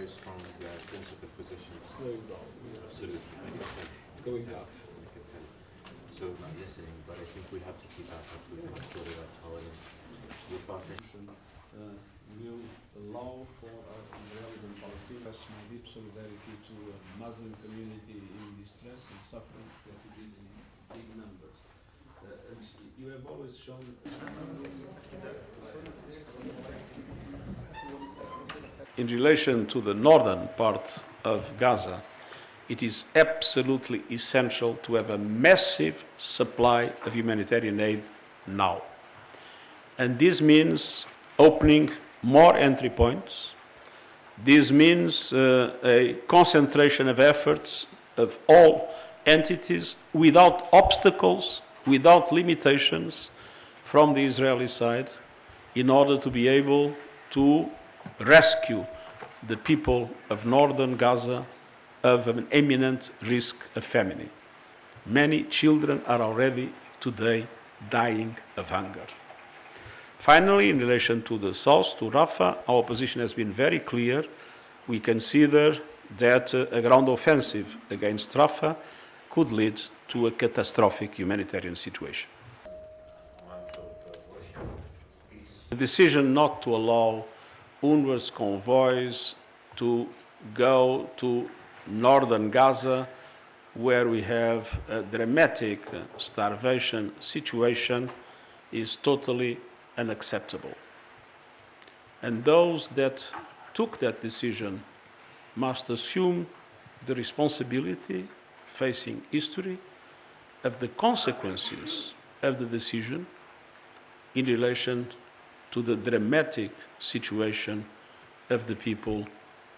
very strong principle position. Slowing down. Yeah. Absolutely. Going up. So not listening, but I think we have to keep our up with your partnership. Will allow for Israelis and Palestinians my deep solidarity to Muslim community in distress and suffering, refugees in big numbers. And you have always shown in relation to the northern part of Gaza, it is absolutely essential to have a massive supply of humanitarian aid now. And this means opening more entry points. This means a concentration of efforts of all entities without obstacles, without limitations from the Israeli side, in order to be able to rescue the people of northern Gaza of an imminent risk of famine. Many children are already today dying of hunger. Finally, in relation to the south, to Rafah, our position has been very clear. We consider that a ground offensive against Rafah could lead to a catastrophic humanitarian situation. The decision not to allow UNRWA's convoys to go to northern Gaza, where we have a dramatic starvation situation, is totally unacceptable. And those that took that decision must assume the responsibility, facing history, of the consequences of the decision in relation to the dramatic situation of the people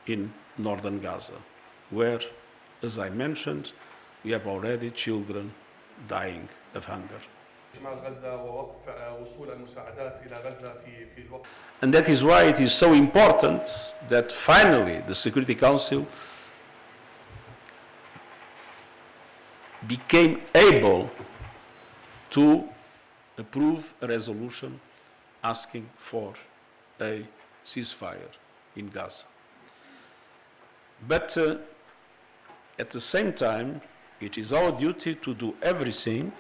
in northern Gaza, where, as I mentioned, we have already children dying of hunger. And that is why it is so important that finally the Security Council became able to approve a resolution asking for a ceasefire in Gaza. But at the same time, it is our duty to do everything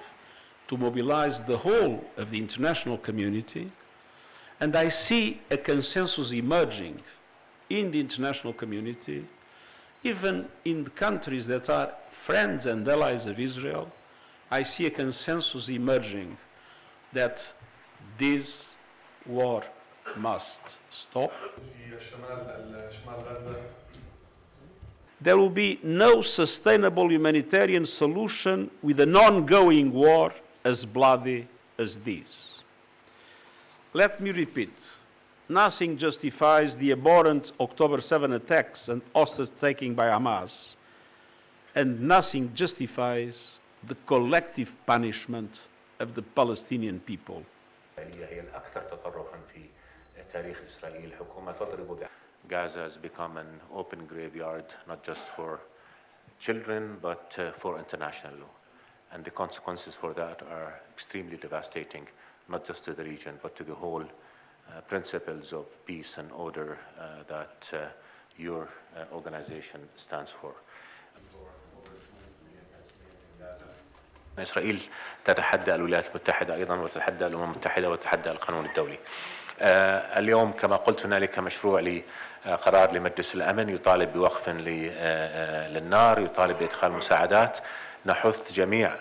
to mobilize the whole of the international community, and I see a consensus emerging in the international community, even in the countries that are friends and allies of Israel. I see a consensus emerging that this war must stop. There will be no sustainable humanitarian solution with an ongoing war as bloody as this. Let me repeat, nothing justifies the abhorrent October 7 attacks and hostage-taking by Hamas, and nothing justifies the collective punishment of the Palestinian people. Gaza has become an open graveyard, not just for children, but for international law. And the consequences for that are extremely devastating, not just to the region, but to the whole principles of peace and order that your organization stands for. إسرائيل تتحدى الولايات المتحدة أيضا، وتتحدى الأمم المتحدة، وتتحدى القانون الدولي. اليوم كما قلت هنالك مشروع لقرار لمجلس الأمن يطالب بوقف للنار، يطالب بإدخال مساعدات. نحث جميع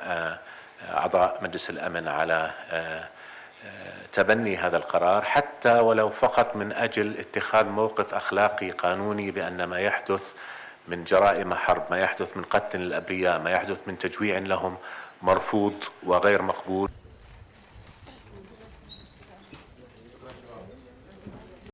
أعضاء مجلس الأمن على تبني هذا القرار، حتى ولو فقط من أجل اتخاذ موقف أخلاقي قانوني بأن ما يحدث من جرائم حرب، ما يحدث من قتل الأبرياء، ما يحدث من تجويع لهم، مرفوض وغير مقبول.